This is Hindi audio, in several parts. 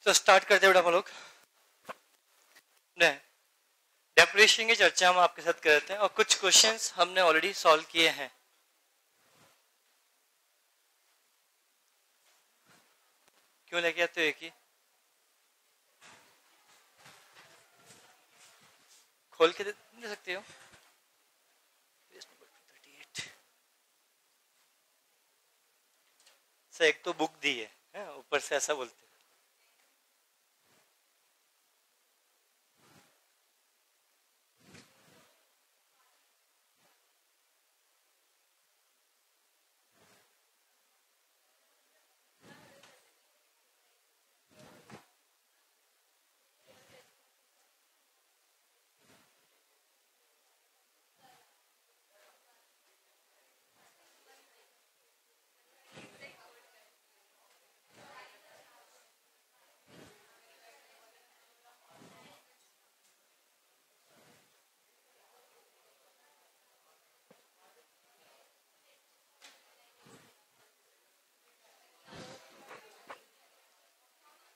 तो स्टार्ट करते हैं बेटा हम लोग। डेप्रिसिएशन की चर्चा हम आपके साथ कर रहे थे और कुछ क्वेश्चंस हमने ऑलरेडी सॉल्व किए हैं। क्यों लेके आते हो एक ही? खोल के दे सकते हो। सर एक तो बुक दी है ऊपर से ऐसा बोलते हैं।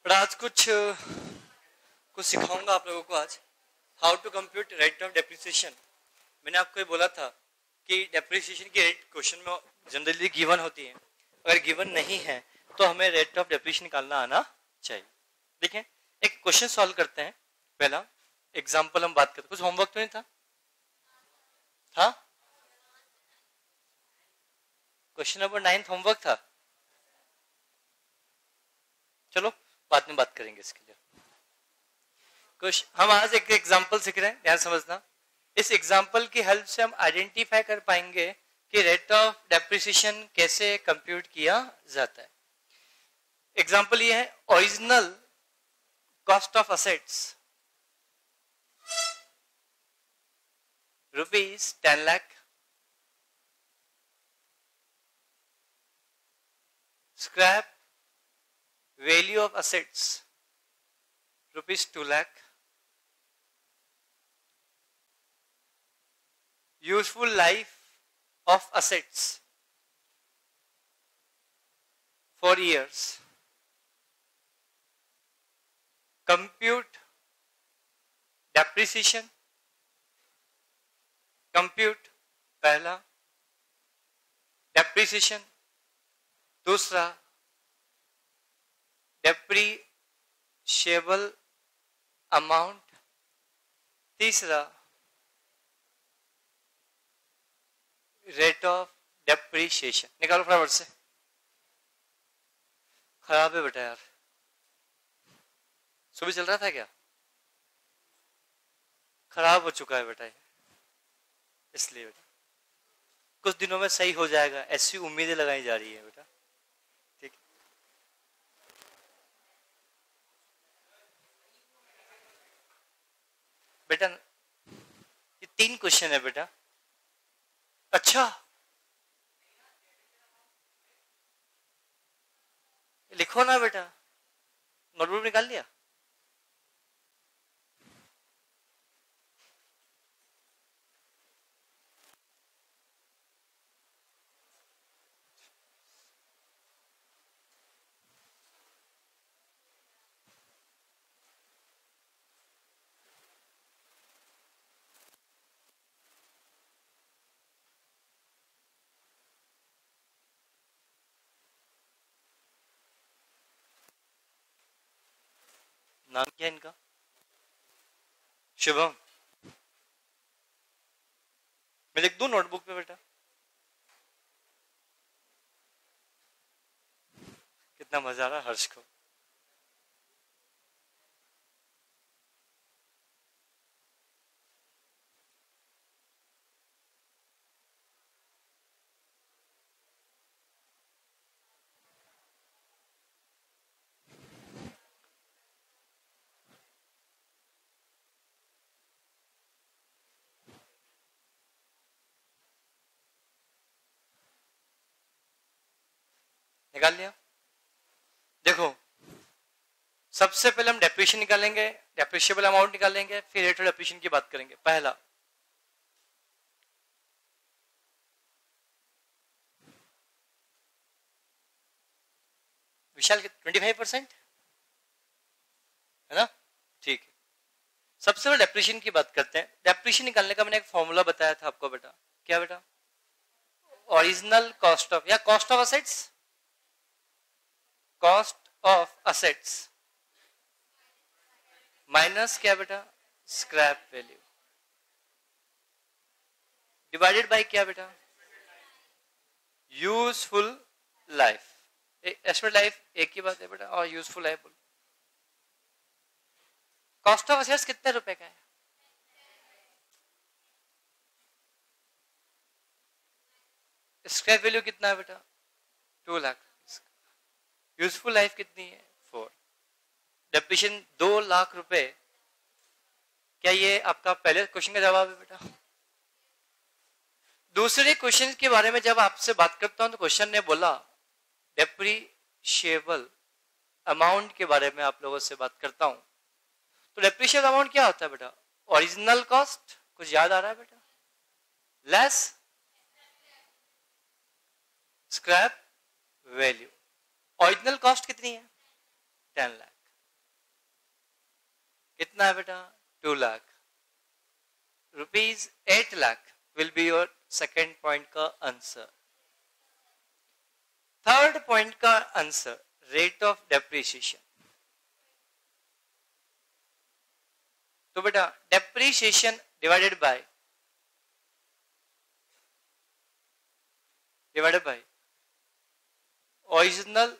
पर आज कुछ सिखाऊंगा आप लोगों को आज। How to compute rate of depreciation. मैंने आपको ये बोला था कि डेप्रिसिएशन की रेट क्वेश्चन में जनरली गिवन होती है। अगर गिवन नहीं है तो हमें रेट ऑफ डेप्रिसिएशन निकालना आना चाहिए। देखिए एक क्वेश्चन सॉल्व करते हैं। पहला एग्जाम्पल हम बात करते हैं। कुछ होमवर्क तो नहीं था? क्वेश्चन नंबर 9 होमवर्क था। चलो बाद में बात करेंगे इसके लिए। कुछ हम आज एक एग्जाम्पल सीख रहे हैं, ध्यान समझना। इस एग्जाम्पल की हेल्प से हम आइडेंटिफाई कर पाएंगे कि रेट ऑफ डेप्रिसिएशन कैसे कंप्यूट किया जाता है। एग्जाम्पल ये है, original cost of assets ₹10 lakh, scrap value of assets ₹2 lakh, useful life of assets 4 years, compute depreciation, compute पहला, depreciation दूसरा, डेप्रीशिएबल अमाउंट तीसरा, रेट ऑफ डेप्रीशिएशन। निकालो फटाफट से। खराब है बेटा यार, सुबह चल रहा था क्या? खराब हो चुका है बेटा, इसलिए बेटा कुछ दिनों में सही हो जाएगा, ऐसी उम्मीदें लगाई जा रही है बेटा। ठीक बेटा, ये 3 क्वेश्चन है बेटा। अच्छा लिखो ना बेटा, नोटबुक निकाल लिया? नाम क्या है इनका? शुभम। मैं लिख दूं नोटबुक पे बेटा? कितना मजा आ रहा है हर्ष को। निकाल लिया? देखो सबसे पहले हम डेप्रिसिएशन निकालेंगे, डेप्रिशिएबल अमाउंट निकालेंगे, फिर रेट ऑफ डेप्रिसिएशन की बात करेंगे। पहला विशाल 25%, है ना? ठीक है, सबसे पहले डेप्रिसिएशन की बात करते हैं। डेप्रिसिएशन निकालने का मैंने एक फॉर्मूला बताया था आपको बेटा, क्या बेटा? ओरिजिनल कॉस्ट ऑफ या cost of assets, cost of assets minus क्या बेटा? स्क्रैप वैल्यू डिवाइडेड बाय क्या बेटा? Useful life. एस्टिमेट लाइफ एक ही बात है बेटा, और useful life. Cost of assets कितने रुपए का है? स्क्रैप वैल्यू कितना है बेटा? 2 लाख। यूजफुल लाइफ कितनी है? 4। डेप्रिसिएशन 2 लाख रुपए। क्या ये आपका पहले क्वेश्चन का जवाब है बेटा? दूसरे क्वेश्चन के बारे में जब आपसे बात करता हूं तो क्वेश्चन ने बोला डेप्रिशिएबल अमाउंट के बारे में आप लोगों से बात करता हूं, तो डेप्रिशिएबल अमाउंट क्या होता है बेटा? ओरिजिनल कॉस्ट, कुछ याद आ रहा है बेटा? Less scrap value. Original cost कितनी है? 10 लाख। कितना है बेटा? 2 lakh. Rupees 8 lakh will be your second point का आंसर। थर्ड पॉइंट का आंसर रेट ऑफ डेप्रिसिएशन। तो बेटा depreciation divided by original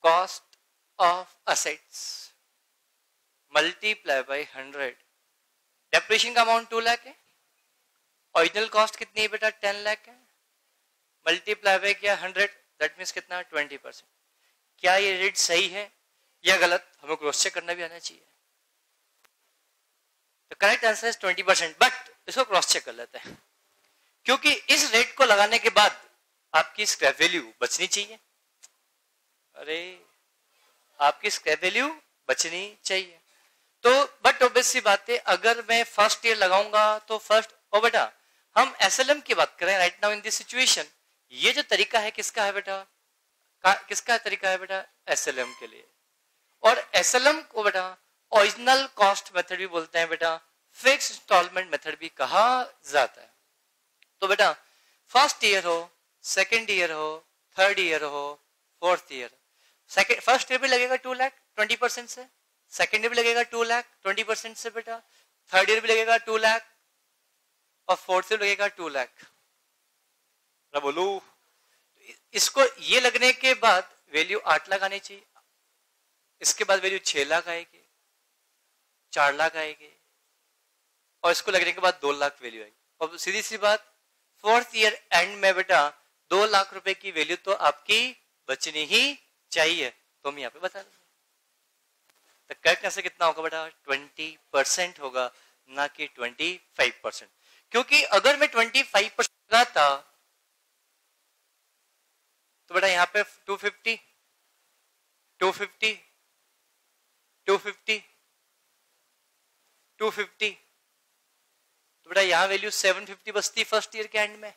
cost of assets multiply by 100। Depreciation का अमाउंट 2 लाख है, ओरिजिनल कॉस्ट कितनी है बेटा? 10 लाख है, मल्टीप्लाई बाय क्या? 100, दैट मीन्स कितना? 20%। क्या ये रेट सही है या गलत? हमें क्रॉस चेक करना भी आना चाहिए। तो करेक्ट आंसर है 20%, बट इसको क्रॉस चेक कर लेते हैं, क्योंकि इस रेट को लगाने के बाद आपकी स्क्रैप वैल्यू बचनी चाहिए। अरे आपकी स्क्रैप वैल्यू बचनी चाहिए। तो बट ऑब्वियस सी बात है, अगर मैं फर्स्ट ईयर लगाऊंगा तो फर्स्ट, ओ बेटा हम एसएलएम की बात करें right now in this situation, ये जो तरीका है किसका है बेटा? किसका तरीका है बेटा? एसएलएम के लिए। और एसएलएम को बेटा ओरिजिनल कॉस्ट मेथड भी बोलते हैं बेटा, फिक्स इंस्टॉलमेंट मेथड भी कहा जाता है। तो बेटा फर्स्ट ईयर हो, सेकेंड ईयर हो, थर्ड ईयर हो, fourth year, second first year भी लगेगा 2 लाख 20% से, सेकेंड ईयर भी लगेगा 2 लाख 20% से बेटा, थर्ड ईयर भी लगेगा 2 लाख और फोर्थ ईयर लगेगा 2 लाख। बोलो इसको ये लगने के बाद वैल्यू 8 लाख आनी चाहिए, इसके बाद वैल्यू 6 लाख आएगी, 4 लाख आएगी, और इसको लगने के बाद 2 लाख वैल्यू आएगी। और सीधी सी बात, फोर्थ ईयर एंड में बेटा 2 लाख रुपए की वैल्यू तो आपकी बचनी ही चाहिए। तो हम यहाँ पे बता देंगे तो करेक्ट आंसर कितना होगा बेटा? 20% होगा, ना कि 25%। क्योंकि अगर मैं 25% लगाता तो बेटा यहाँ पे 250 250 250 250, तो बेटा यहाँ वैल्यू 750 बचती फर्स्ट ईयर के एंड में,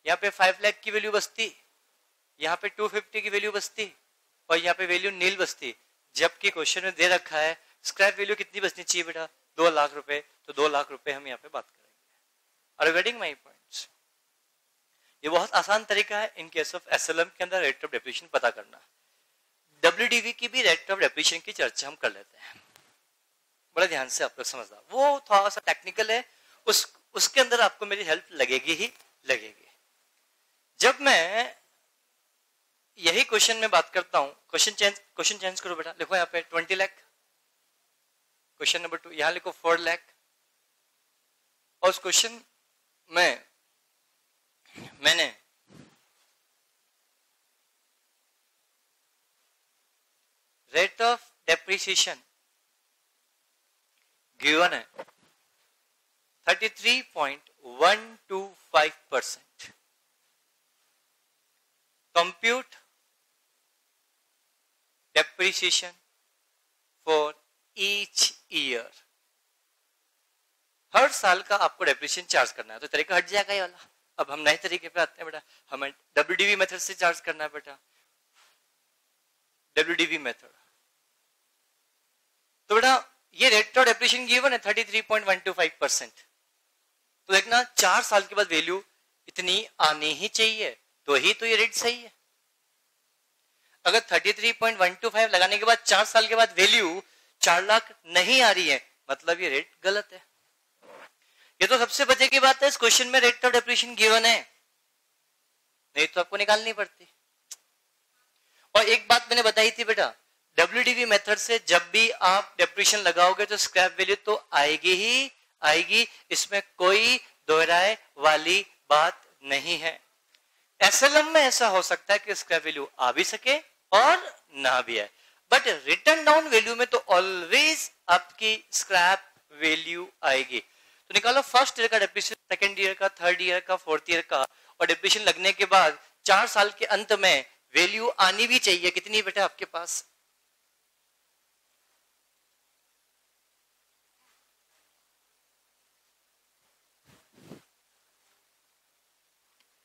यहाँ पे 5 लाख की वैल्यू बचती, यहाँ पे 250 की वैल्यू बचती, और यहाँ पे वैल्यू नील बचती। जबकि क्वेश्चन में दे रखा है स्क्रैप वैल्यू कितनी बचनी चाहिए बेटा? 2 लाख रुपए, तो 2 लाख रुपए हम यहाँ पे बात करेंगे। Are you getting my points? ये बहुत आसान तरीका है इन केस ऑफ एसएलएम के अंदर रेट ऑफ डेप्रिसिएशन पता करना। डब्ल्यूडीवी की भी रेट ऑफ डेप्रिसिएशन की चर्चा हम कर लेते हैं, बड़ा ध्यान से आप लोग समझना, वो थोड़ा सा टेक्निकल है, उसके अंदर आपको मेरी हेल्प लगेगी ही लगेगी। जब मैं यही क्वेश्चन में बात करता हूं, क्वेश्चन चेंज करो बेटा, लिखो यहाँ पे 20 लाख, क्वेश्चन नंबर 2 यहां लिखो 4 लाख, और उस क्वेश्चन में मैंने रेट ऑफ डेप्रिसिएशन गिवन है 33.125%। Compute depreciation for each year. हर साल का आपको डेप्रिसिएशन चार्ज करना है, तो तरीका हट जाएगा ये वाला। अब हम नए तरीके पे आते हैं बेटा, हमें डब्ल्यूडीवी मेथड से चार्ज करना है बेटा। डब्ल्यूडीवी मेथड तो बेटा ये रेट ऑफ डेप्रिसिएशन गिवन है 33.125%। तो देखना 4 साल के बाद वैल्यू इतनी आनी ही चाहिए, तो ही तो ये रेट सही है। अगर 33.125 लगाने के बाद 4 साल के बाद वैल्यू 4 लाख नहीं आ रही है, मतलब ये रेट गलत है। ये तो सबसे बचे की बात है, इस क्वेश्चन में रेट ऑफ डेप्रिसिएशन गिवन है, नहीं तो आपको निकालनी पड़ती। और एक बात मैंने बताई थी बेटा, WDV मेथड से जब भी आप डेप्रिसिएशन लगाओगे तो स्क्रैप वैल्यू तो आएगी ही आएगी, इसमें कोई दोहराए वाली बात नहीं है। SLM में ऐसा हो सकता है कि स्क्रैप वैल्यू आ भी सके और ना भी आए, बट रिटर्न डाउन वैल्यू में तो ऑलवेज आपकी स्क्रैप वैल्यू आएगी। तो निकालो फर्स्ट ईयर का डेप्रिसिएशन, सेकंड ईयर का, थर्ड ईयर का, फोर्थ ईयर का, और डेप्रिसिएशन लगने के बाद 4 साल के अंत में वैल्यू आनी भी चाहिए। कितनी बेटा आपके पास?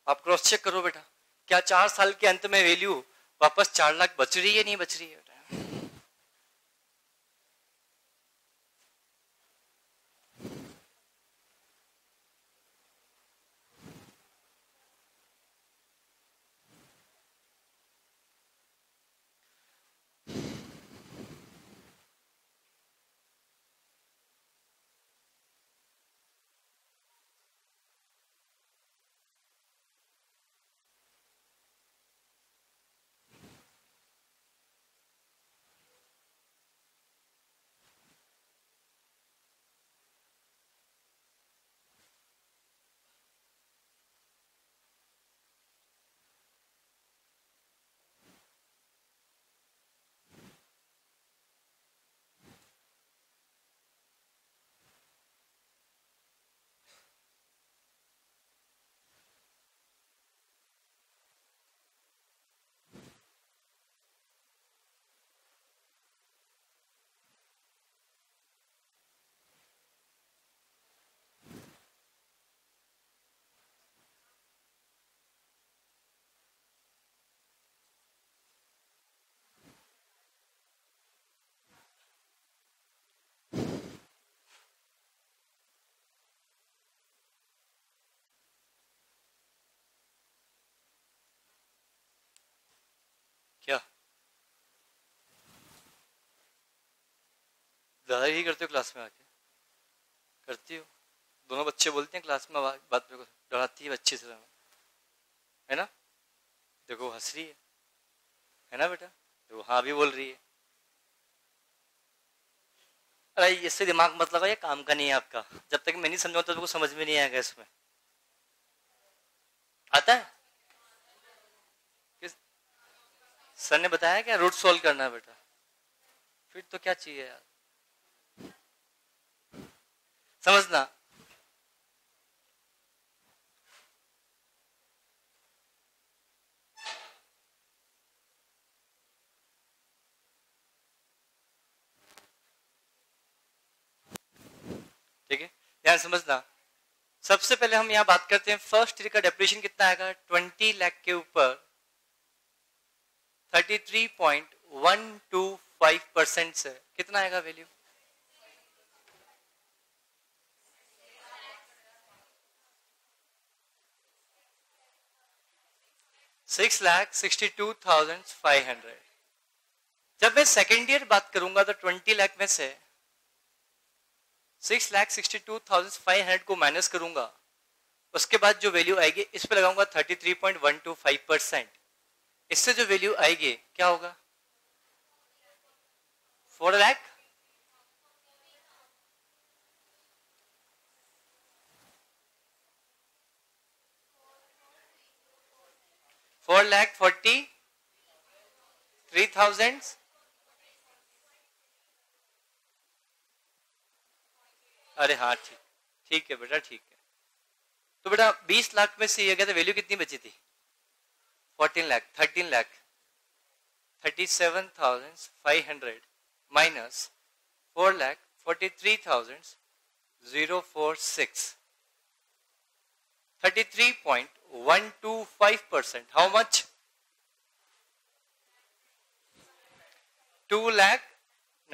आप क्रॉस चेक करो बेटा, क्या 4 साल के अंत में वैल्यू वापस 4 लाख बच रही है, नहीं बच रही है बेटा? क्या ज्यादा ही करते हो क्लास में आके? करती हो? दोनों बच्चे बोलते हैं क्लास में बात पे डराती है अच्छी तरह, है ना? देखो हंस रही है ना बेटा? देखो हाँ भी बोल रही है। अरे इससे दिमाग मत लगाओ, ये काम का नहीं है आपका। जब तक मैं नहीं समझाऊं तब तक समझ में नहीं आएगा। इसमें आता है? किस सर ने बताया क्या रूट सॉल्व करना है बेटा? फिर तो क्या चाहिए यार, समझना। ठीक है, ध्यान समझना। सबसे पहले हम यहाँ बात करते हैं फर्स्ट ईयर का डेप्रिसिएशन कितना आएगा। 20 लाख के ऊपर 33.125% से कितना आएगा वैल्यू? 6,62,500। जब मैं सेकेंड ईयर बात करूंगा तो 20 लाख में से 6,62,500 को माइनस करूंगा, उसके बाद जो वैल्यू आएगी इस पे लगाऊंगा 33.125%। इससे जो वैल्यू आएगी क्या होगा? 4 लाख 4,43,000। अरे हाँ ठीक, ठीक है बेटा ठीक है। तो बेटा 20 लाख में से ये गया तो वैल्यू कितनी बची थी? 14 lakh, 13 lakh 37,500 minus 4,43,046, 33.125%। How much? 2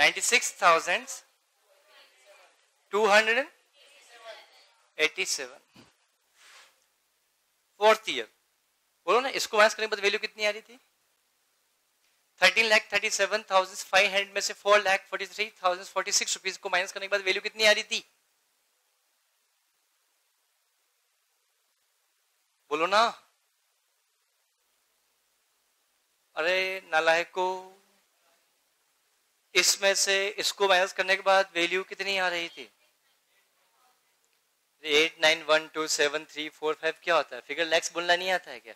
96,287 fourth year. बोलो ना, इसको माइनस करने के बाद वैल्यू कितनी आ रही थी? 13,37,500 में से 4,43,046 रुपीज को माइनस करने के बाद वैल्यू कितनी आ रही थी? बोलो ना। अरे नालायको, इसमें से इसको माइनस करने के बाद वैल्यू कितनी आ रही थी? 8912735 क्या होता है? फिगर लैक्स बोलना नहीं आता है क्या?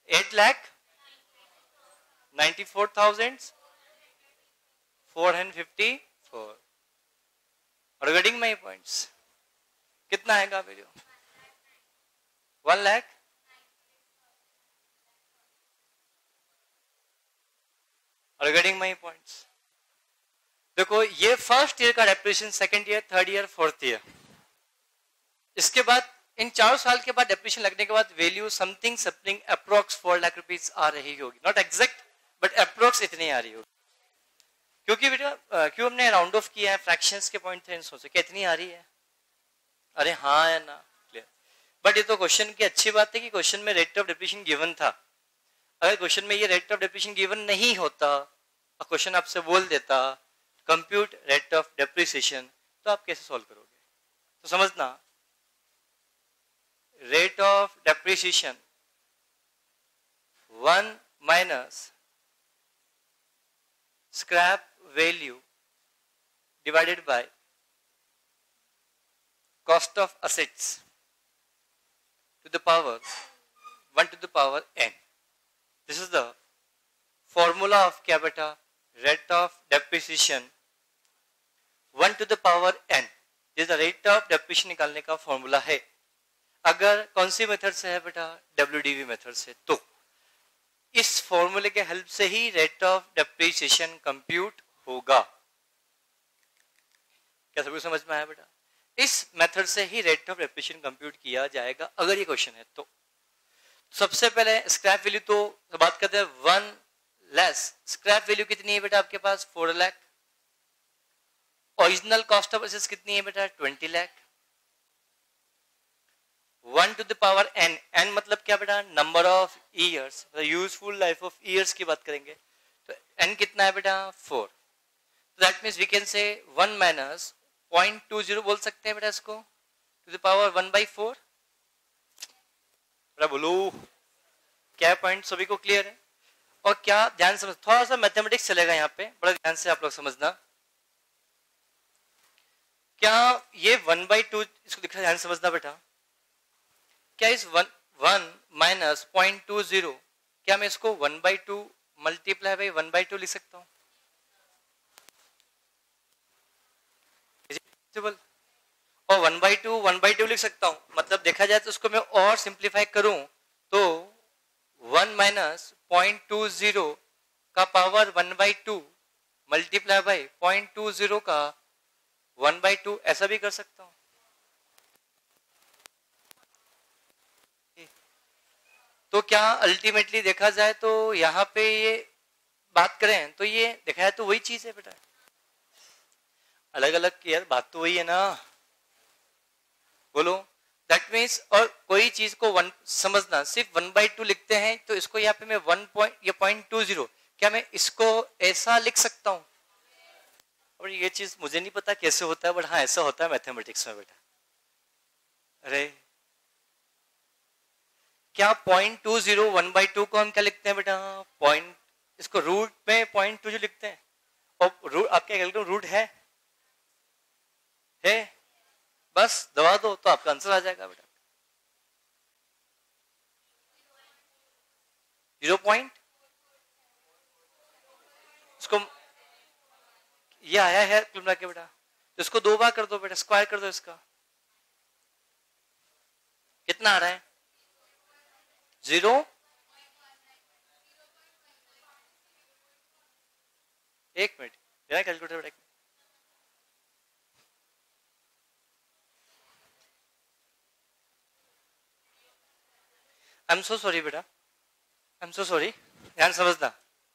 8,94,454। और गेटिंग माई पॉइंट्स, कितना आएगा वैल्यू? 1 लाख। और गेटिंग माई पॉइंट्स। देखो, ये फर्स्ट ईयर का depreciation, second year, third year, fourth year. इसके बाद इन 4 साल के बाद डेप्रिसिएशन लगने के बाद value something approx 4 lakh rupees आ रही होगी। नॉट एग्जैक्ट बट अप्रोक्स इतनी आ रही होगी। क्योंकि बेटा क्यों हमने राउंड ऑफ किया है, फ्रैक्शंस के पॉइंट थे, सोचे कि इतनी आ रही है। अरे हाँ है ना, क्लियर। बट ये तो क्वेश्चन की अच्छी बात है कि क्वेश्चन में रेट ऑफ डेप्रिसिएशन गिवन था। अगर क्वेश्चन में ये रेट ऑफ डेप्रिसिएशन गिवन नहीं होता और क्वेश्चन आपसे बोल देता कंप्यूट रेट ऑफ डेप्रिसिएशन, तो आप कैसे सॉल्व करोगे? तो समझना, rate of depreciation 1 minus scrap value divided by cost of assets to the power 1 to the power n. This is the formula of क्या बेटा? Rate of depreciation 1 to the power n. This is the rate of depreciation निकालने का फॉर्मूला है। अगर कौन सी मेथड से है बेटा? WDV मेथड से। तो इस फॉर्मूले के हेल्प से ही रेट ऑफ डेप्रिसिएशन कंप्यूट होगा। क्या सभी समझ में आया बेटा? इस मेथड से ही रेट ऑफ डेप्रिसिएशन कंप्यूट किया जाएगा अगर ये क्वेश्चन है तो। सबसे पहले स्क्रैप वैल्यू तो बात करते हैं 1 लेस। स्क्रैप वैल्यू कितनी है बेटा आपके पास? 4 lakh. Original cost of assets कितनी है बेटा? 20 lakh. 1 to the power n, n मतलब क्या बेटा? Number of years, useful life of years की बात करेंगे। तो n कितना है बेटा? 4। तो that means we can say 1 minus 0.20 बोल सकते हैं बेटा इसको, टू द पावर 1/4। बोलो क्या पॉइंट सभी को क्लियर है? और क्या ध्यान समझ, थोड़ा सा मैथमेटिक्स चलेगा यहाँ पे, बड़ा ध्यान से आप लोग समझना। क्या ये 1/2 इसको दिखा, ध्यान समझना बेटा। क्या इस 1 माइनस 0.20, क्या मैं इसको 1/2 मल्टीप्लाई बाई 1/2 लिख सकता हूँ? और 1/2 लिख सकता हूं। मतलब देखा जाए तो उसको मैं और सिंप्लीफाई करूं तो 1 माइनस 0.20 का पावर 1/2 मल्टीप्लाई बाई 0.20 का 1/2, ऐसा भी कर सकता हूं। तो क्या अल्टीमेटली देखा जाए तो यहां पे ये बात करें तो ये देखा जाए तो वही चीज है बेटा। अलग अलग यार बात तो वही है ना, बोलो। दैट मीन्स, और कोई चीज को समझना, सिर्फ 1/2 लिखते हैं तो इसको यहाँ पे मैं 0.20, क्या मैं इसको ऐसा लिख सकता हूं? और ये चीज मुझे नहीं पता कैसे होता है, बट हाँ ऐसा होता है मैथमेटिक्स में बेटा। अरे क्या 0.20 1/2 को हम क्या लिखते हैं बेटा? पॉइंट, इसको रूट में 0.20 लिखते हैं। और रूट आपके कैलकुलेटर रूट है बस दबा दो तो आपका आंसर आ जाएगा बेटा। 0. इसको ये आया है कुल मिला के बेटा, तो इसको 2 बार कर दो बेटा, स्क्वायर कर दो इसका। कितना आ रहा है? 0 एक मिनट, मेरा कैलकुलेटर बेटा। आई एम सो सॉरी बेटा, आई एम सो सॉरी, ध्यान समझना।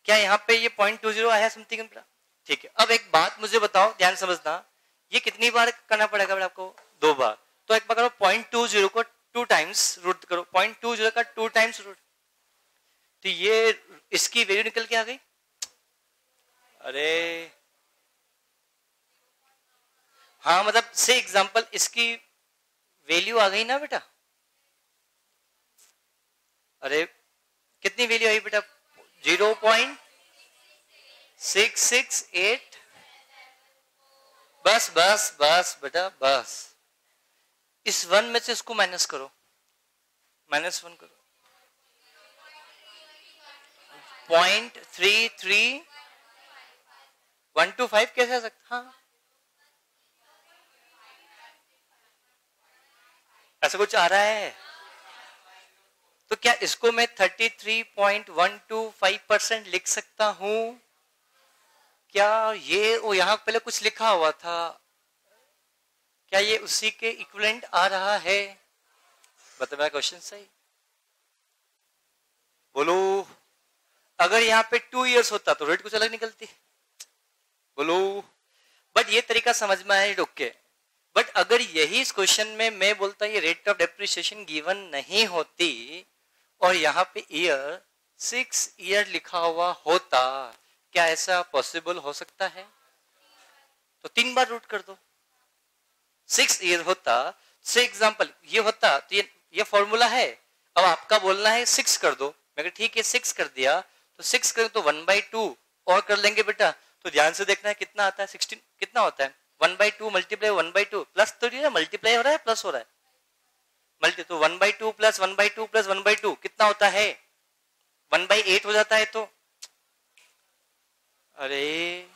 क्या यहाँ पे ये 0.20 आया समथिंग? ठीक है, अब एक बात मुझे बताओ, ध्यान समझना, ये कितनी बार करना पड़ेगा बेटा आपको? 2 बार। तो एक बार करो 0.20 को 2 टाइम्स रूट करो, 0.20 का 2 टाइम्स रूट, तो ये इसकी वैल्यू निकल के आ गई। अरे हाँ, मतलब से एग्जांपल इसकी वैल्यू आ गई ना बेटा। अरे कितनी वैल्यू आई बेटा? 0.668। बस बस बस बेटा बस, इस 1 में से इसको माइनस करो, -1 करो, 0.33125 कैसे आ सकता? हाँ, ऐसा कुछ आ रहा है? तो क्या इसको मैं 33.125% लिख सकता हूं? क्या ये वो यहां पहले कुछ लिखा हुआ था, क्या ये उसी के इक्विवेलेंट आ रहा है? बता मेरा क्वेश्चन सही बोलो। अगर यहाँ पे 2 इयर्स होता तो रेट कुछ अलग निकलती, बोलो। बट ये तरीका समझ में आया, ओके। बट अगर यही इस क्वेश्चन में मैं बोलता ये रेट ऑफ डेप्रिसिएशन गिवन नहीं होती और यहाँ पे ईयर 6 ईयर लिखा हुआ होता, क्या ऐसा पॉसिबल हो सकता है? तो 3 बार रूट कर दो। 6 ईयर होता, से एग्जांपल ये होता, तो ये फॉर्मूला है। अब आपका बोलना है 6 कर दो, मैं ठीक है 6 कर दिया, तो 6 करें तो 1/2 और कर लेंगे बेटा। तो ध्यान से देखना है कितना आता है, 16 कितना होता है? 1/2 मल्टीप्लाई 1/2 प्लस, तो मल्टीप्लाई हो रहा है प्लस हो रहा है? मल्टी, तो 1/2 प्लस 1/2 प्लस 1/2 कितना होता है? 1/8 हो जाता है। तो अरे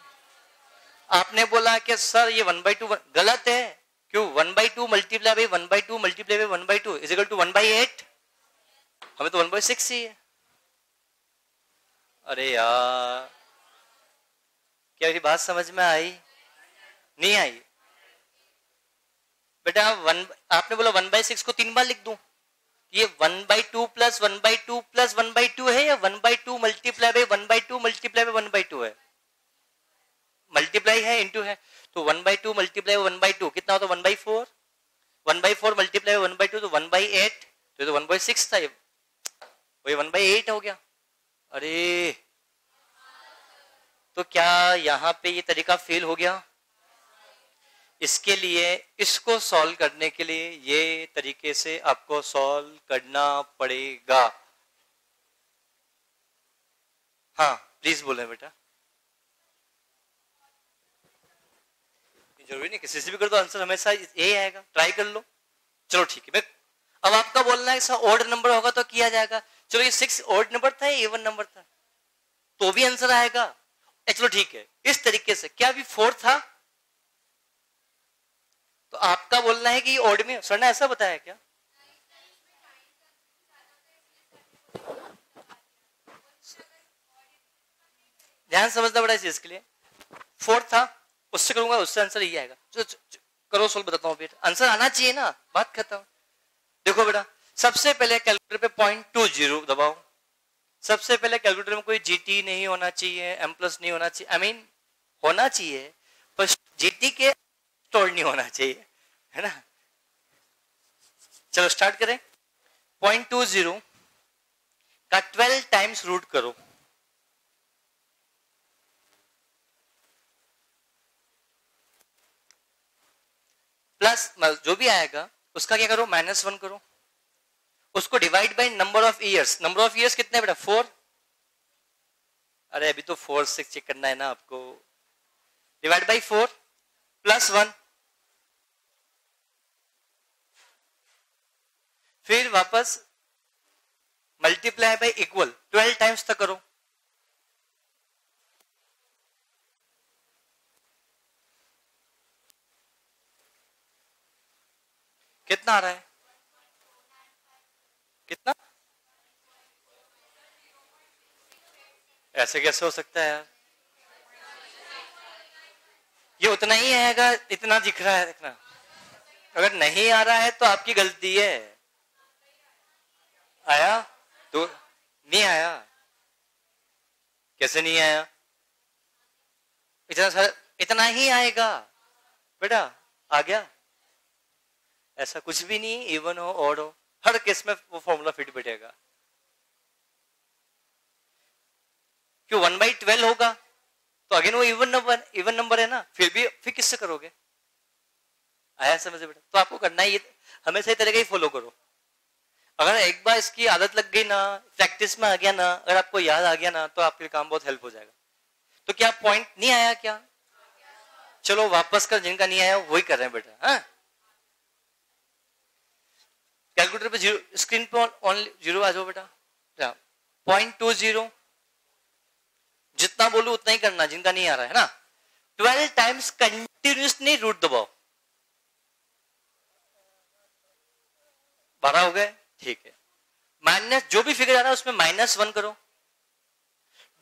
आपने बोला कि सर ये 1/2 गलत है, क्यों? 1/2 multiply by 1/2 multiply by 1/2 is equal to 1/8। हमें तो 1/6 ही है। अरे यार, क्या मेरी बात समझ में आई? नहीं आई बेटा। आपने बोला 1/6 को 3 बार लिख दूं, ये 1/2 प्लस 1/2 प्लस 1/2 है या 1/2 मल्टीप्लाई बाई 1/2 मल्टीप्लाई बाई 1/2 है? मल्टीप्लाई है, इंटू है, तो 1/2 मल्टीप्लाई 1/2 कितना होता है? 1/4। 1/4 मल्टीप्लाई 1/2 तो 1/8, तो ये तो 1/6 था, वही 1/8 हो गया। अरे तो क्या यहाँ पे ये तरीका फेल हो गया? इसके लिए, इसको सॉल्व करने के लिए ये तरीके से आपको सॉल्व करना पड़ेगा। हाँ प्लीज बोले बेटा। जरूरी नहीं किसी से भी कर दो, आंसर हमेशा यही आएगा, ट्राई कर लो। चलो ठीक है, अब आपका बोलना है ऑड नंबर होगा तो किया जाएगा। चलो ये 6 ऑड नंबर था या इवन नंबर था, तो भी आंसर आएगा। चलो ठीक है, इस तरीके से क्या भी 4 था, तो आपका बोलना है कि ये ऑड में, सर ने ऐसा बताया क्या? ध्यान समझना बड़ा इस चीज के लिए। 4 था, उससे करूंगा, उससे आंसर यही आएगा। करो सोल्व, बताता हूँ, आंसर आना चाहिए ना, बात खत्म। देखो बेटा, सबसे पहले कैलकुलेटर पे 0.20 दबाओ। सबसे पहले कैलकुलेटर में कोई जीटी नहीं होना चाहिए, एम प्लस नहीं होना चाहिए, आई मीन होना चाहिए पर जीटी के स्टोर नहीं होना चाहिए, है ना। चलो स्टार्ट करें। 0.20 का 12 टाइम्स रूट करो, प्लस जो भी आएगा उसका क्या करो, -1 करो। उसको divide by number of years. Number of years कितने बेटा? 4। अरे अभी तो 4 से चेक करना है ना आपको। डिवाइड बाय 4 प्लस 1, फिर वापस मल्टीप्लाई बाय इक्वल 12 टाइम्स तक करो। कितना आ रहा है? कितना? ऐसे कैसे हो सकता है यार? ये उतना ही आएगा, इतना दिख रहा है, देखना। अगर नहीं आ रहा है तो आपकी गलती है। आया तो नहीं आया। कैसे नहीं आया? इतना सारा, इतना ही आएगा बेटा, आ गया। ऐसा कुछ भी नहीं, इवन हो ऑड हो, हर केस में वो फॉर्मूला फिट बैठेगा। क्यों 1/12 होगा तो अगेन वो इवन नंबर है ना, फिर किससे करोगे? आया समझ बेटा? तो आपको करना ही हमेशा इस तरीके ही फॉलो करो। अगर एक बार इसकी आदत लग गई ना, प्रैक्टिस में आ गया ना, अगर आपको याद आ गया ना, तो आपके काम बहुत हेल्प हो जाएगा। तो क्या पॉइंट नहीं आया क्या? चलो वापस कर, जिनका नहीं आया वही कर रहे हैं बेटा। हाँ, कैलकुलेटर पे जीरो, स्क्रीन पे ओनली जीरो आ जाओ बेटा। 0.20, जितना बोलू उतना ही करना, जिनका नहीं आ रहा है ना। 12 टाइम्स कंटिन्यूसली रूट दबाओ। 12 हो गए, ठीक है। माइनस जो भी फिगर आ रहा है उसमें -1 करो,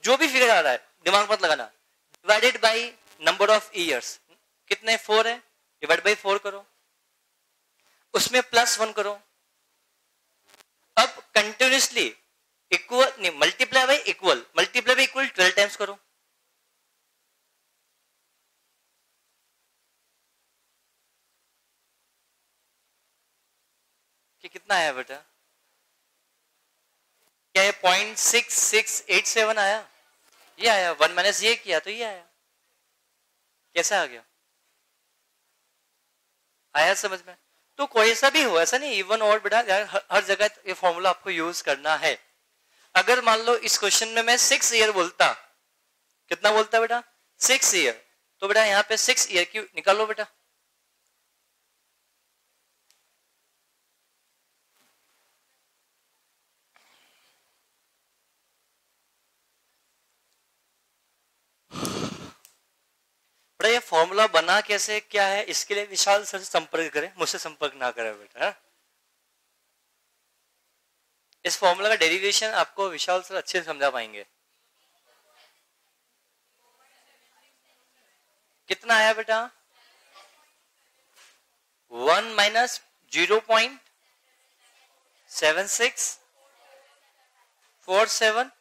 जो भी फिगर आ रहा है दिमाग मत लगाना। Divided by number of years, कितने 4 है, डिवाइड बाई 4 करो, उसमें +1 करो। अब कंटिन्यूसली इक्वल नहीं, मल्टीप्लाई बाई इक्वल, 12 टाइम्स करो। कि कितना आया बेटा? क्या ये 0.6687 आया? ये आया। 1 माइनस ये किया तो ये आया। कैसा आ गया? आया समझ में? तो कोई सा भी हो, ऐसा नहीं इवन और बेटा, हर जगह ये फॉर्मूला आपको यूज करना है। अगर मान लो इस क्वेश्चन में मैं 6 ईयर बोलता, कितना बोलता बेटा? 6 ईयर, तो बेटा यहाँ पे 6 ईयर की निकालो बेटा। बेटा ये फॉर्मूला बना कैसे, क्या है, इसके लिए विशाल सर से संपर्क करें, मुझसे संपर्क ना करें बेटा। इस फॉर्मूला का डेरिवेशन आपको विशाल सर अच्छे से समझा पाएंगे। कितना आया बेटा? 1 माइनस 0.7647,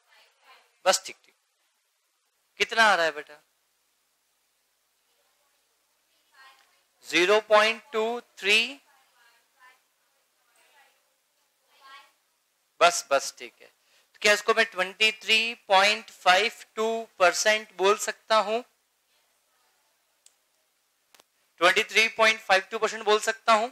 बस ठीक ठीक। कितना आ रहा है बेटा? 0.23, बस बस ठीक है। तो क्या इसको मैं 23.52% बोल सकता हूं? 23.52% बोल सकता हूं?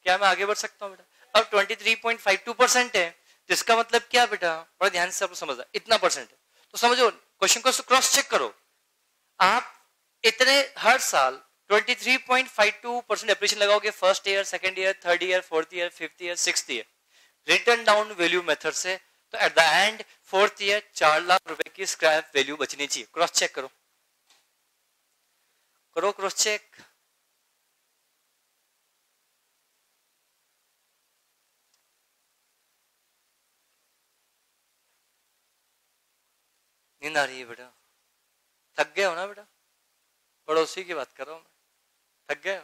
क्या मैं आगे बढ़ सकता हूं बेटा? अब 23.52% है, तो इसका मतलब क्या बेटा? बड़ा ध्यान से आप समझना, इतना परसेंट है तो समझो, क्वेश्चन को क्रॉस चेक करो। आप इतने हर साल 23.52% एप्रिशिएशन लगाओगे, first year, second year, third year, fourth year, fifth year, sixth year, return down value method से, तो at the end fourth year 4 lakh रुपए की स्क्रैप वैल्यू बचनी चाहिए। क्रॉस चेक करो, करो क्रॉस चेक। नींद आ रही है बेटा? थक गए हो ना बेटा? पड़ोसी की बात कर रहा हूं मैं, थक गए हो?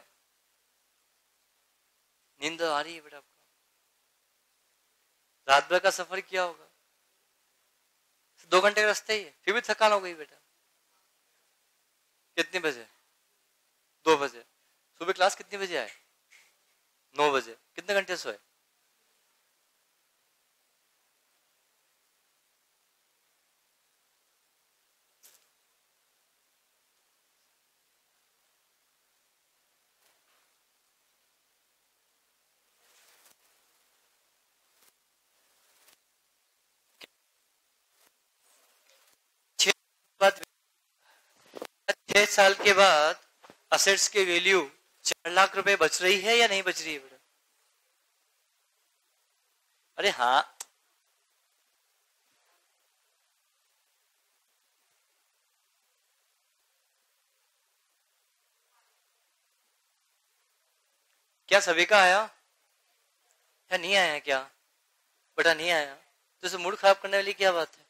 नींद आ रही है बेटा आपको? रात भर का सफर किया होगा, 2 घंटे का रास्ता ही है, फिर भी थकान हो गई बेटा। कितने बजे? 2 बजे। सुबह क्लास कितने बजे आए? 9 बजे। कितने घंटे सोए? बाद 6 साल के बाद असेट्स की वैल्यू 4 लाख रुपए बच रही है या नहीं बच रही है बेटा? अरे हाँ, क्या सभी का आया या नहीं आया? क्या बेटा नहीं आया? तो मूड खराब करने वाली क्या बात है?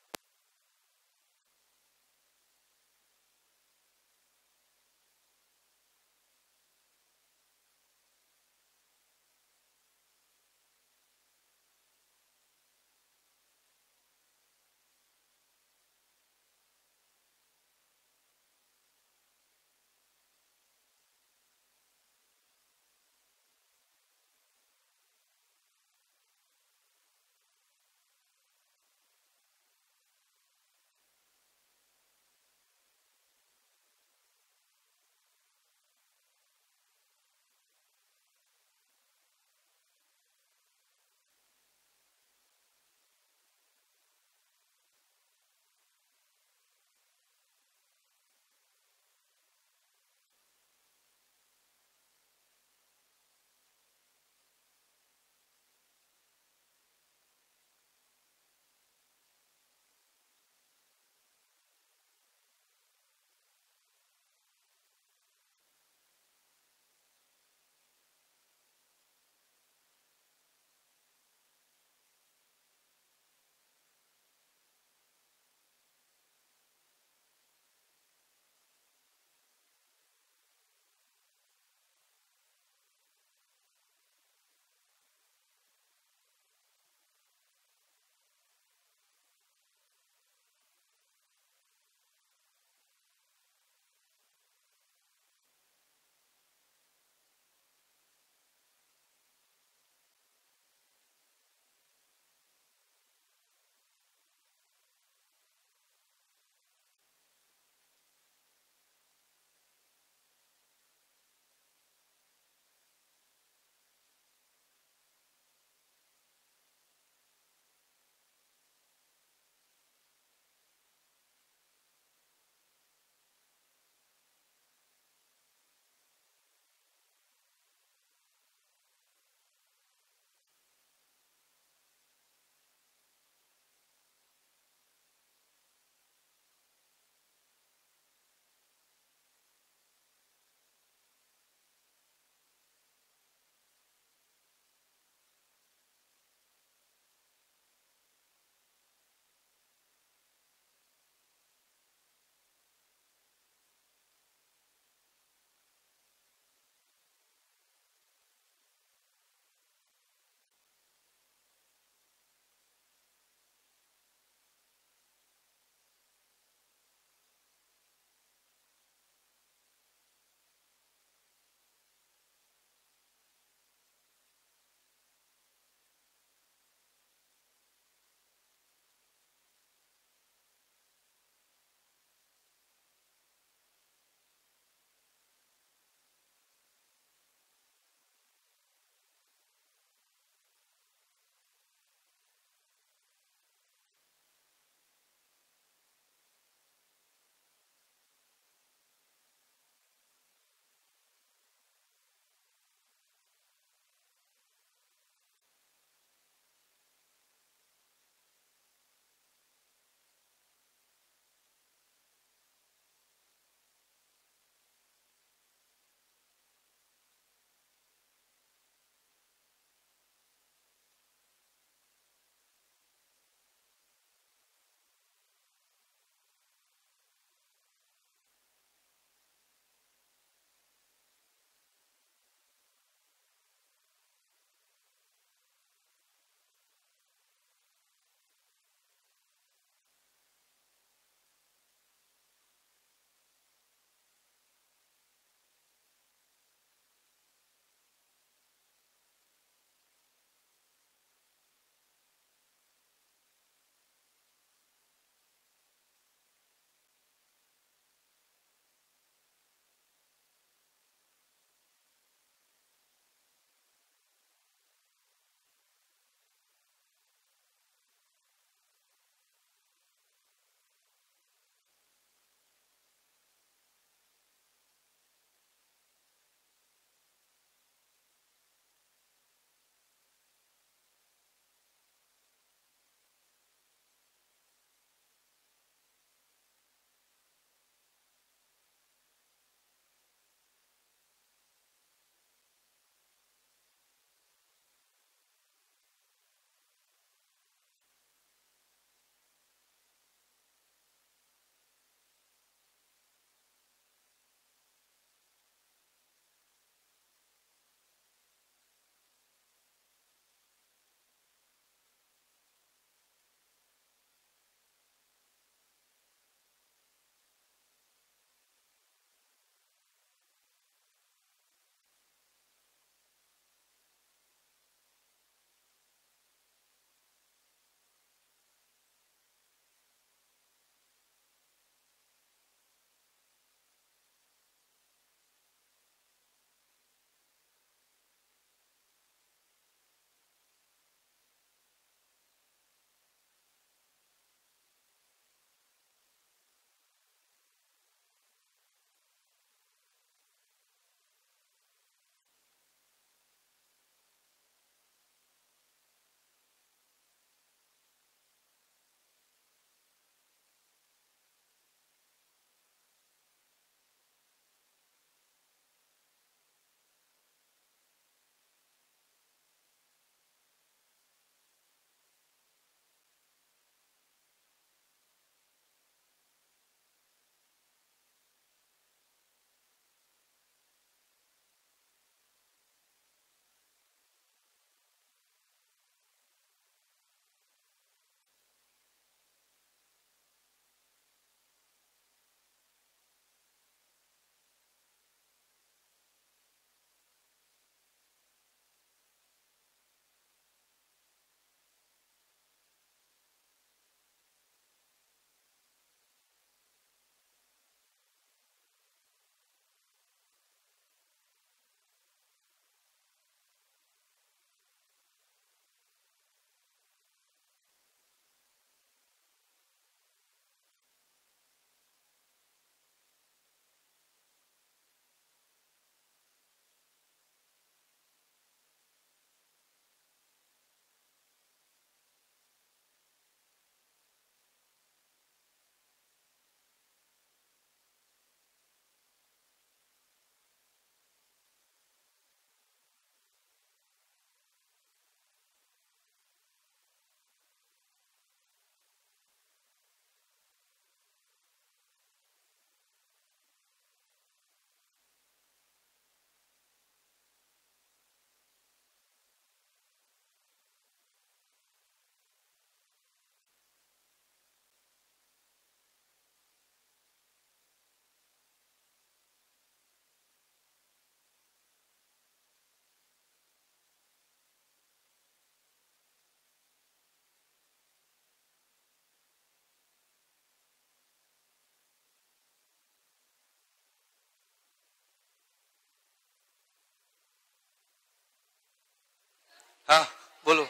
हाँ बोलो,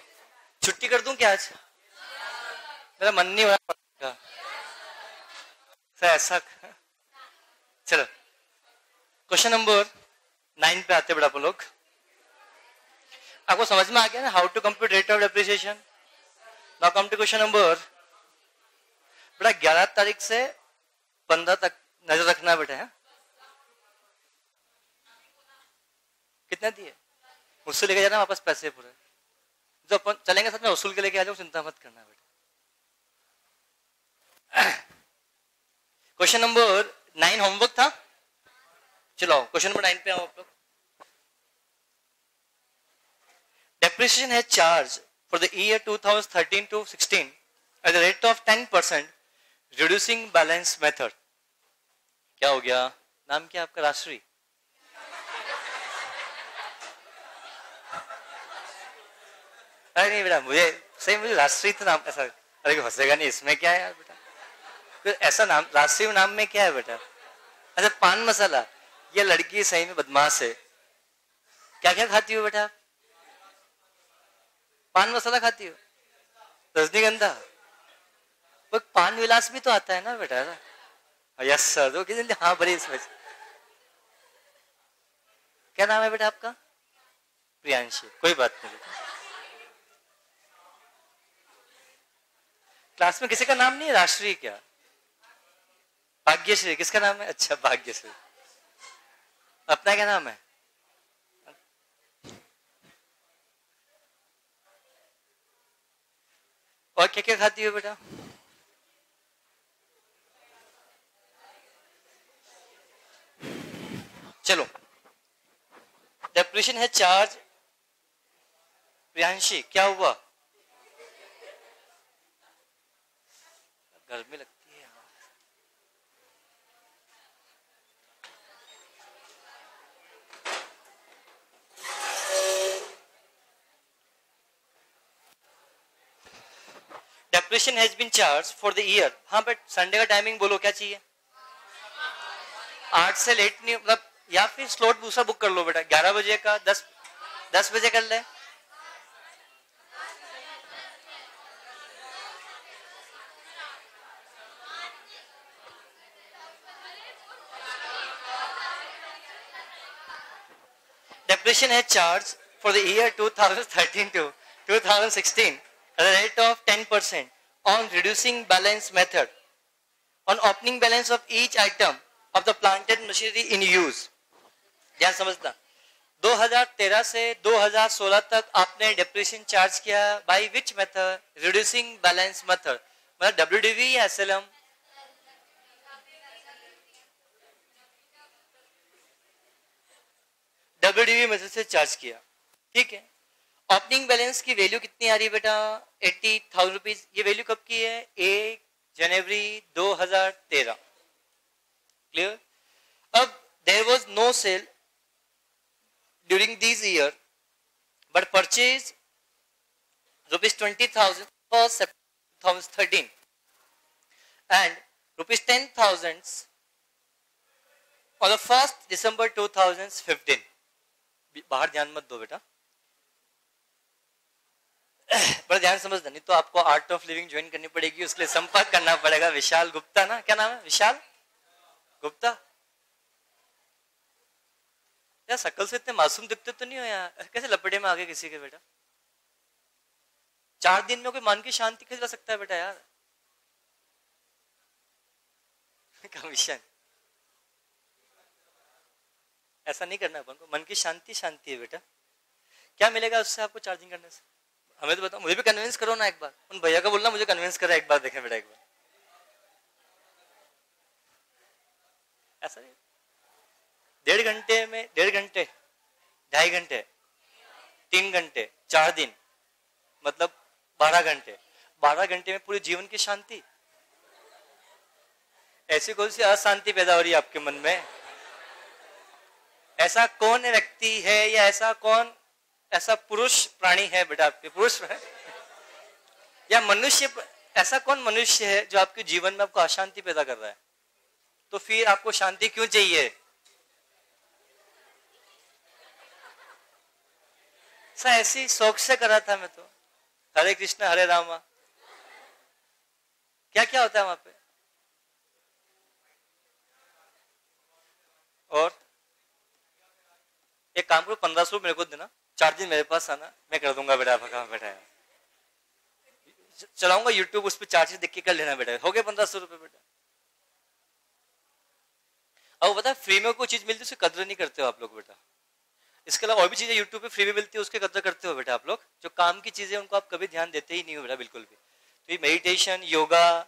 छुट्टी कर दूं क्या आज? मेरा मन नहीं हो रहा पढ़ने का। सर ऐसा, चलो क्वेश्चन नंबर 9 पे आते बड़ा लोग। आपको समझ में आ गया ना how to compute rate of depreciation? Now come to question number बेटा 11 तारीख से 15 तक नजर रखना बेटा है। कितने दिए? मुझसे लेके जाना वापस पैसे पूरे, जो अपन चलेंगे साथ में वसूल के लेके आ जाओ, चिंता मत करना बेटा। क्वेश्चन नंबर 9 होमवर्क था। चलो क्वेश्चन नंबर 9 पे आओ आप लोग। Depreciation has charged for the year 2013 to 16 at the rate of 10%, reducing balance method. क्या हो गया? नाम क्या आपका? राष्ट्रीय? अरे नहीं बेटा, मुझे सही, मुझे राष्ट्रीय तो नाम ऐसा, अरे फंसेगा नहीं इसमें, क्या है यार बेटा, फिर ऐसा नाम राष्ट्रीय नाम में क्या है बेटा? अच्छा पान मसाला, ये लड़की सही में बदमाश है। क्या क्या खाती हो बेटा? पान मसाला खाती हो, रजनीगंधा, वो पान विलास भी तो आता है ना बेटा। यस सर, तो किसी हाँ बड़ी इसमें। क्या नाम है बेटा आपका? प्रियांशी। कोई बात नहीं बेटा, क्लास में किसी का नाम नहीं है राष्ट्रीय? क्या भाग्यश्री? किसका नाम है? अच्छा भाग्यश्री। अपना क्या नाम है? और क्या क्या खाती हो बेटा? चलो, डेप्रिसिएशन है चार्ज। प्रियांशी क्या हुआ? गर्मी लगती है। Depreciation has been charged for the year। हाँ बट संडे का टाइमिंग बोलो, क्या चाहिए? 8 से लेट नहीं, मतलब या फिर स्लॉट दूसरा बुक कर लो बेटा, 11 बजे का 10 बजे कर ले। Depreciation has charged for the year 2013 to 2016 at a rate of 10% on reducing balance method on opening balance of each item of the planted machinery in use। ध्यान समझना, 2013 से 2016 तक आपने डेप्रिसिएशन चार्ज किया by which method? Reducing balance method, मतलब WDV या SLM? WDV मेथड से चार्ज किया, ठीक है। ओपनिंग बैलेंस की वैल्यू कितनी आ रही है बेटा? 80,000 रुपीज। ये वैल्यू कब की है? 1 जनवरी 2013। क्लियर? अब there was no sale during this year but purchase rupees 20,000 for September 2013 and rupees 10,000 on the 1st December 2015। बाहर ध्यान मत दो बेटा, बड़ा ध्यान समझना, नहीं तो आपको आर्ट ऑफ लिविंग ज्वाइन करनी पड़ेगी, उसके लिए संपर्क करना पड़ेगा। विशाल गुप्ता ना, क्या नाम है? विशाल गुप्ता। यार शकल से इतने मासूम दिखते तो नहीं हो यार, कैसे लपेटे में आगे किसी के बेटा? 4 दिन में कोई मन की शांति कैसे ला सकता है बेटा यार? कमीशन ऐसा नहीं करना अपन को, मन की शांति शांति है बेटा। क्या मिलेगा उससे आपको चार्जिंग करने से? हमें तो बताओ, मुझे भी कन्विंस करो ना एक बार। उन भैया का बोलना मुझे कन्विंस करा एक बार, देखें बेटा एक बार। ऐसा नहीं, 1.5 घंटे में, 1.5 घंटे, 2.5 घंटे, 3 घंटे, 4 दिन, मतलब 12 घंटे। 12 घंटे में पूरे जीवन की शांति? ऐसी कौन सी अशांति पैदा हो रही है आपके मन में? ऐसा कौन व्यक्ति है या ऐसा पुरुष प्राणी है बेटा आपके? पुरुष है या मनुष्य? ऐसा कौन मनुष्य है जो आपके जीवन में आपको अशांति पैदा कर रहा है? तो फिर आपको शांति क्यों चाहिए? सर ऐसे ही शौक से करा था मैं तो, हरे कृष्णा हरे रामा। क्या क्या होता है वहां पे? और एक काम करो, 1500 मेरे को देना, 4 दिन मेरे पास आना, मैं कर दूंगा बेटा। आपका काम बेटा है, चलाऊंगा यूट्यूब, उस पर चार्जेस देख के कर लेना बेटा। हो गए 1500 रुपए बेटा। अब बता, फ्री में कोई चीज मिलती है उसकी कदर नहीं करते हो आप लोग बेटा। इसके अलावा और भी चीजें यूट्यूब पे फ्री में मिलती है, उसकी कदर करते हो बेटा आप लोग। जो काम की चीजें उनको आप कभी ध्यान देते ही नहीं हो बेटा, बिल्कुल भी। तो ये मेडिटेशन, योगा,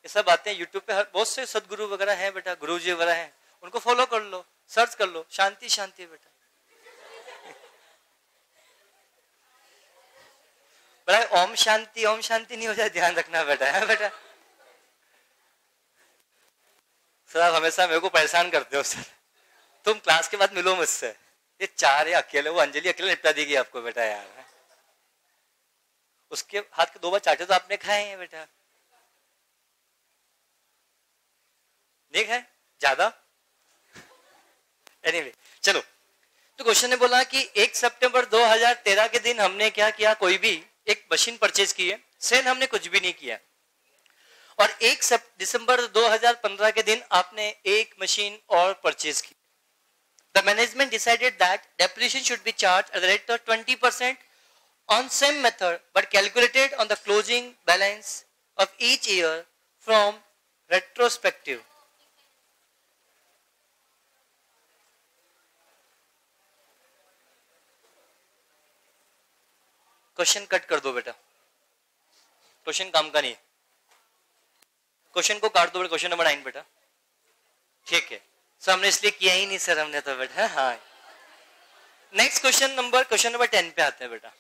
ये सब बातें यूट्यूब पे बहुत से सदगुरु वगैरह हैं बेटा, गुरु जी वगैरह हैं, उनको फॉलो कर लो, सर्च कर लो। शांति शांति है बेटा। बेटा ओम शांति नहीं हो जाए, ध्यान रखना बेटा, है बेटा। सर आप हमेशा मेरे को परेशान करते हो सर। तुम क्लास के बाद मिलो मुझसे, ये 4 है अकेले, वो अंजलि अकेले निपटा देगी आपको बेटा यार। उसके हाथ के 2 बार चाटे तो आपने खाए हैं बेटा, नहीं खाए ज्यादा। एनीवे चलो, तो क्वेश्चन ने बोला कि 1 सितंबर 2013 के दिन हमने क्या किया, कोई भी एक मशीन परचेज की है, सेल हमने कुछ भी नहीं किया। और 1 दिसंबर 2015 के दिन आपने एक मशीन और परचेज की। The management decided that depreciation should be charged at the rate of 20% on same method but calculated on the closing balance of each year from retrospective. Question cut कर दो बेटा, क्वेश्चन काम का नहीं है। क्वेश्चन को काट दो बेटा, क्वेश्चन नंबर 9 बेटा। ठीक है सर, हमने इसलिए किया ही नहीं सर, हमने तो बेटा। हाँ नेक्स्ट क्वेश्चन नंबर 10 पे आते हैं बेटा।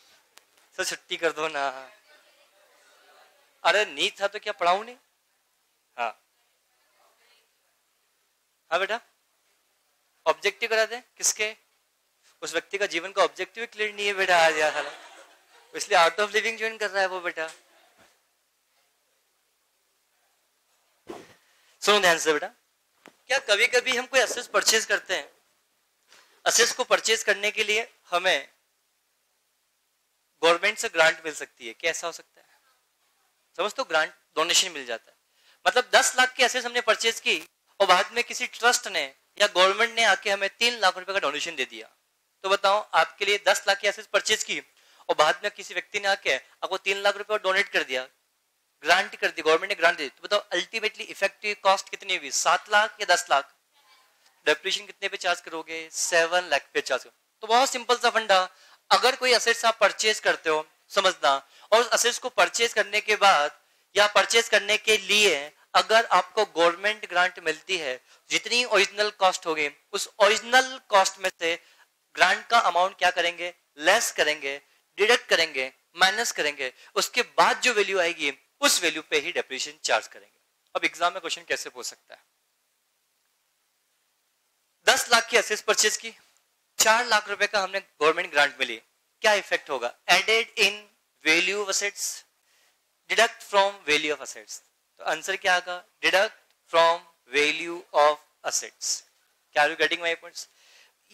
सर छुट्टी कर दो ना। अरे नहीं था तो क्या पढ़ाऊं नहीं? हाँ हाँ बेटा, ऑब्जेक्टिव करा दे। किसके? उस व्यक्ति का जीवन का ऑब्जेक्टिव क्लियर नहीं है बेटा आज यार, इसलिए आउट ऑफ लिविंग ज्वाइन कर रहा है वो बेटा। सुनो ध्यान से बेटा, क्या कभी कभी हम कोई असेस परचेज करते हैं, असेस को परचेज करने के लिए हमें गवर्नमेंट से ग्रांट मिल सकती है? क्या ऐसा हो सकता है? समझ तो, ग्रांट डोनेशन मिल जाता है। मतलब 10 लाख की असेस हमने परचेज की और बाद में किसी ट्रस्ट ने या गवर्नमेंट ने आके हमें 3 लाख रुपए का डोनेशन दे दिया। तो बताओ, आपके लिए 10 लाख की असेस परचेज की और बाद में किसी व्यक्ति ने आके आपको 3 लाख रुपए डोनेट कर दिया, ग्रांट कर दी, गवर्नमेंट ने ग्रांट दी। तो बताओ अल्टीमेटली इफेक्टिव कॉस्ट कितनी हुई? 7 लाख या 10 लाख? डेप्रिसिएशन कितने पे चार्ज करोगे? 7 लाख पे चार्ज करो। तो बहुत सिंपल सा फंडा, अगर कोई असेट्स आप परचेज करते हो, समझना, और उस असेट्स को परचेज करने के बाद या परचेज करने के लिए अगर आपको गवर्नमेंट ग्रांट मिलती है, जितनी ओरिजिनल कॉस्ट होगी उस ओरिजिनल कॉस्ट में से ग्रांट का अमाउंट क्या करेंगे? लेस करेंगे, डिडक्ट करेंगे, माइनस करेंगे, उसके बाद जो वैल्यू आएगी उस वैल्यू पे ही डेप्रिसिएशन चार्ज करेंगे। अब एग्जाम में क्वेश्चन कैसे पूछ सकता है? 10 लाख की असेट्स परचेज की, 4 लाख रुपए का हमने गवर्नमेंट ग्रांट मिली, क्या इफेक्ट होगा? Added in value of assets, deduct from value of assets. तो आंसर क्या आएगा? Deduct from value of assets. क्या are you getting my points?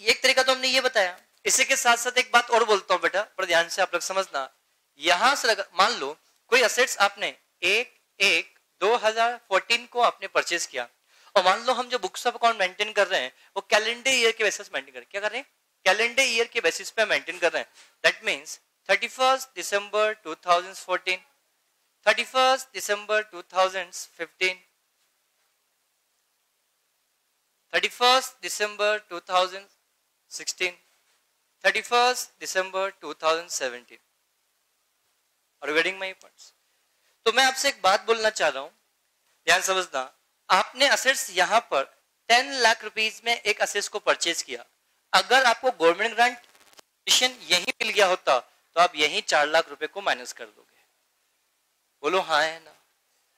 एक तरीका तो हमने ये बताया, इसी के साथ साथ एक बात और बोलता हूं बेटा, पर ध्यान से आप लोग समझना। यहां से मान लो कोई असेट्स आपने 1/1/2014 को आपने परचेज किया, और मान लो हम जो बुक्स ऑफ अकाउंट मेंटेन कर रहे हैं वो कैलेंडर ईयर के बेसिस मेंटेन कर रहे हैं। क्या कर रहे हैं? कैलेंडर ईयर के बेसिस पे मेंटेन कर रहे हैं। दैट मींस 31 दिसंबर 2014, 31 दिसंबर 2015, 31 दिसंबर 2016, 31 दिसंबर 2017। और वेडिंग माई पॉइंट्स। तो मैं आपसे एक बात बोलना चाह रहा हूं, ध्यान समझना। आपने असेट्स यहां पर 10 लाख रुपीस में एक असेट्स को परचेज किया, अगर आपको गवर्नमेंट ग्रांट यही मिल गया होता तो आप यही 4 लाख रुपए को माइनस कर दोगे। बोलो हाँ है ना?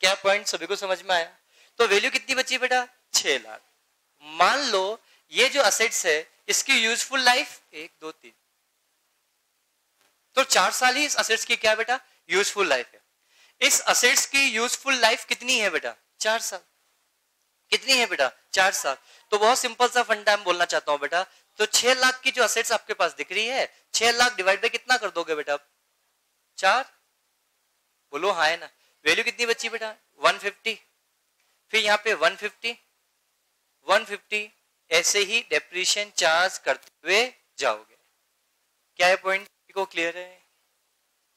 क्या पॉइंट सभी को समझ में आया? तो वैल्यू कितनी बची बेटा? 6 लाख। मान लो ये जो असेट्स है इसकी यूजफुल लाइफ 1 2 3, तो 4 साल ही इस असेट्स की क्या बेटा? यूजफुल लाइफ है। इस असेट्स की यूजफुल लाइफ कितनी है बेटा? 4 साल। कितनी है बेटा? 4 साल। तो बहुत सिंपल सा फंडा मैं बोलना चाहता हूं बेटा, तो 6 लाख की जो असेट्स आपके पास दिख रही है, 6 लाख डिवाइड बाय कितना कर दोगे बेटा? 4। बोलो हाँ है ना। वैल्यू कितनी बची बेटा? 150। फिर यहाँ पे 150 150 ऐसे ही डेप्रिसिएशन चार्ज करते हुए जाओगे। क्या है पॉइंट को क्लियर है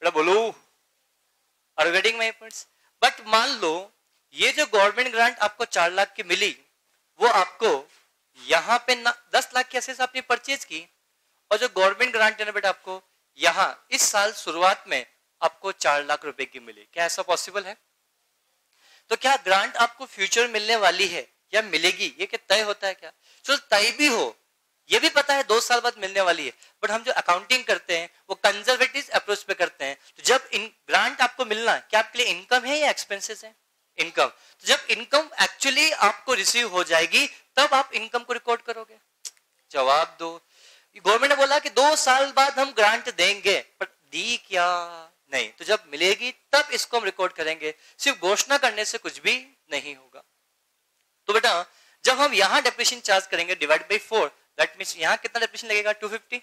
बेटा? बोलो, are you getting my points? But मान लो ये जो गवर्नमेंट ग्रांट आपको 4 लाख की मिली, वो आपको यहाँ पे 10 लाख की असेट्स आपने परचेज की, और जो गवर्नमेंट ग्रांट है ना बेटा आपको यहाँ इस साल शुरुआत में आपको 4 लाख रुपए की मिली। क्या ऐसा पॉसिबल है? तो क्या ग्रांट आपको फ्यूचर मिलने वाली है या मिलेगी, ये क्या तय होता है क्या? चलो तय भी हो, ये भी पता है 2 साल बाद मिलने वाली है, बट हम जो अकाउंटिंग करते हैं वो कंजर्वेटिव अप्रोच पे करते हैं। तो जब इन ग्रांट आपको मिलना है, क्या आपके लिए इनकम है या एक्सपेंसेस है? इनकम। तो जब इनकम एक्चुअली आपको रिसीव हो जाएगी तब आप इनकम को रिकॉर्ड करोगे। जवाब दो। गवर्नमेंट ने बोला कि 2 साल बाद हम ग्रांट देंगे, पर दी क्या? नहीं। तो जब मिलेगी तब इसको हम रिकॉर्ड करेंगे, सिर्फ घोषणा करने से कुछ भी नहीं होगा। तो बेटा जब हम यहां डेप्रिसिएशन चार्ज करेंगे डिवाइड बाई 4, दैट मींस यहां कितना डेप्रिसिएशन लगेगा? 250।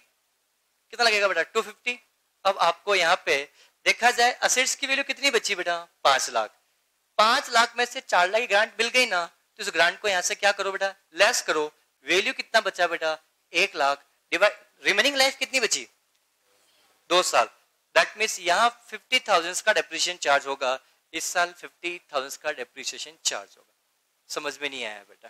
कितना लगेगा बेटा? 250। अब आपको यहां पे देखा जाए असेट्स की वैल्यू कितनी बची बेटा? 5 लाख। 5 लाख में से 4 लाख की ग्रांट मिल गई ना, तो इस ग्रांट को यहां से क्या करो बेटा? लेस करो। वैल्यू कितना बचा बेटा? 1 लाख। डिवाइड रिमेनिंग लाइफ कितनी बची? 2 साल। दैट मींस यहां 50,000 का डेप्रिसिएशन चार्ज होगा, इस साल 50,000 का डेप्रिसिएशन चार्ज होगा। समझ में नहीं आया बेटा?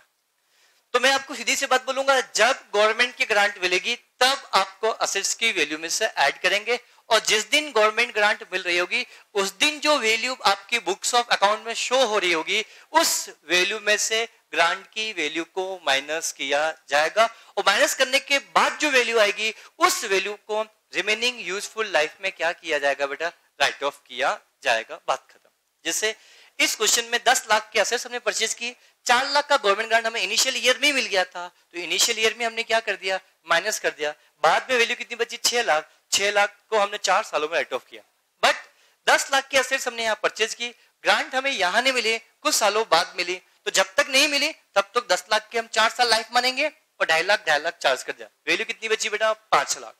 तो मैं आपको सीधी सी बात बोलूंगा, जब गवर्नमेंट की ग्रांट मिलेगी तब आपको असेट्स की वैल्यू में से ऐड करेंगे, और जिस दिन गवर्नमेंट ग्रांट मिल रही होगी उस दिन जो वैल्यू आपकी बुक्स ऑफ अकाउंट में शो हो रही होगी उस वैल्यू में से ग्रांट की वैल्यू को माइनस किया जाएगा, और माइनस करने के बाद जो वैल्यू आएगी उस वैल्यू को रिमेनिंग यूजफुल लाइफ में क्या किया जाएगा बेटा? राइट ऑफ किया जाएगा। बात खत्म। जैसे इस क्वेश्चन में 10 लाख के असेट्स हमने परचेज की, 4 लाख का गवर्नमेंट ग्रांट हमें इनिशियल ईयर में मिल गया था, तो इनिशियल ईयर में हमने क्या कर दिया? माइनस कर दिया। बाद में वैल्यू कितनी बची? 6 लाख। 6 लाख को हमने 4 सालों में राइट ऑफ किया। बट 10 लाख के असेट्स हमने यहाँ परचेज की, ग्रांट हमें यहाँ नहीं मिली, कुछ सालों बाद मिली, तो जब तक नहीं मिली तब तक 10 लाख के हम 4 साल लाइफ मानेंगे और 2.5 लाख चार्ज कर दिया। वैल्यू कितनी बची बेटा? 5 लाख।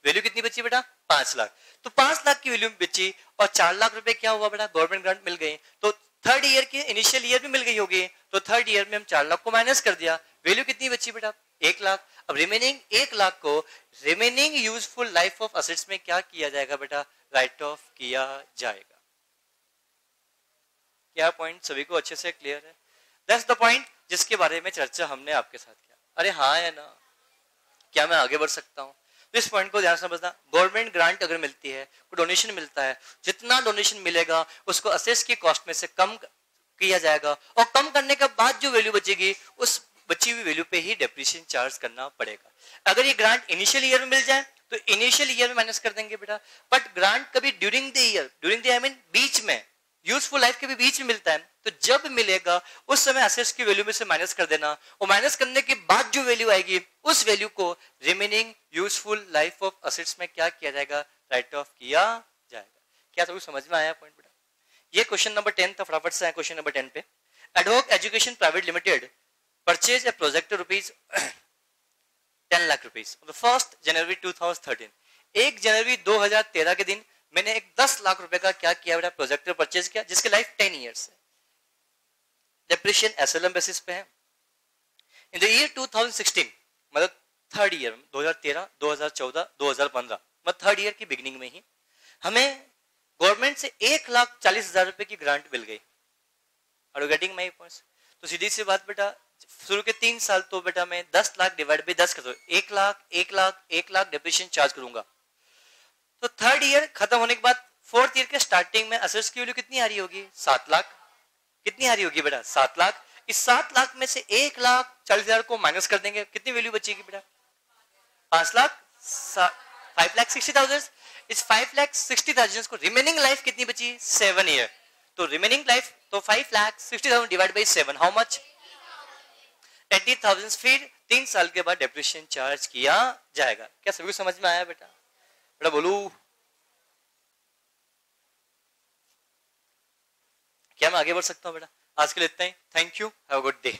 वैल्यू कितनी बची बेटा? 5 लाख। तो 5 लाख की वैल्यू बची और 4 लाख रुपए क्या हुआ बेटा? गवर्नमेंट ग्रांट मिल गई, तो थर्ड ईयर की इनिशियल ईयर भी मिल गई होगी, तो थर्ड ईयर में हम 4 लाख को माइनस कर दिया। वैल्यू कितनी बची बेटा? 1 लाख। अब रिमेनिंग 1 लाख को remaining useful life of assets में क्या किया जाएगा बेटा? राइट ऑफ किया जाएगा। क्या पॉइंट सभी को अच्छे से क्लियर है? दैट्स द पॉइंट जिसके बारे में चर्चा हमने आपके साथ किया। अरे हाँ है ना? क्या मैं आगे बढ़ सकता हूँ? इस पॉइंट को ध्यान से समझना। गवर्नमेंट ग्रांट अगर मिलती है, कोई डोनेशन मिलता है, जितना डोनेशन मिलेगा उसको असेट्स की कॉस्ट में से कम किया जाएगा, और कम करने के बाद जो वैल्यू बचेगी उस बची हुई वैल्यू पे ही डेप्रिसिएशन चार्ज करना पड़ेगा। अगर ये ग्रांट इनिशियल ईयर में मिल जाए तो इनिशियल ईयर में माइनस कर देंगे बेटा, बट ग्रांट कभी during the year I mean बीच में, यूजफुल लाइफ के भी बीच में मिलता है, तो जब मिलेगा उस समय असेट्स की वैल्यू में से माइनस कर देना, और माइनस करने के बाद जो वैल्यू आएगी उस वैल्यू को remaining useful life of assets में क्या किया जाएगा? राइट ऑफ किया जाएगा। क्या सभी समझ में आया पॉइंट बेटा? ये क्वेश्चन नंबर 10 था। फटाफट से क्वेश्चन नंबर 10 पे। Adhoc education private limited purchase a project rupees 10 lakh rupees 1 जनवरी 2013। 1 जनवरी 2013 के दिन मैंने एक 10 लाख रुपए का क्या किया बेटा? प्रोजेक्टर परचेज किया, जिसकी लाइफ 10 ईयर्स है। डेप्रिसिएशन एसएलएम बेसिस पे है। इन द ईयर 2016 मतलब थर्ड ईयर, 2013, 2014, 2015 मतलब थर्ड ईयर की बिगिनिंग में ही हमें गवर्नमेंट से 1,40,000 रुपए की ग्रांट मिल गई। Are you getting my points? तो सीधी सी बात बेटा, शुरू के 3 साल तो बेटा मैं 10 लाख डिवाइड बाई 10 कर दो, 1 लाख 1 लाख 1 लाख डेप्रिसिएशन चार्ज करूंगा। तो थर्ड ईयर खत्म होने के बाद फोर्थ ईयर के स्टार्टिंग में असेट्स की वैल्यू कितनी आ रही होगी? 7 लाख। कितनी आ रही होगी बेटा? 7 लाख। इस 7 लाख में से 1,40,000 को माइनस कर देंगे, कितनी वैल्यू बचेगी बेटा? 5 लाख 5,60,000। इस 5,60,000 को रिमेनिंग लाइफ कितनी बची? 7 ईयर। तो रिमेनिंग लाइफ तो 5,60,000 डिवाइड बाई 7 हाउ मच? 80,000। फिर 3 साल के बाद डेप्रिसिएशन चार्ज किया जाएगा। क्या सभी को समझ में आया बेटा? बेटा बोलू, क्या मैं आगे बढ़ सकता हूं बेटा? आज के लिए इतना ही। Thank you, have a good day.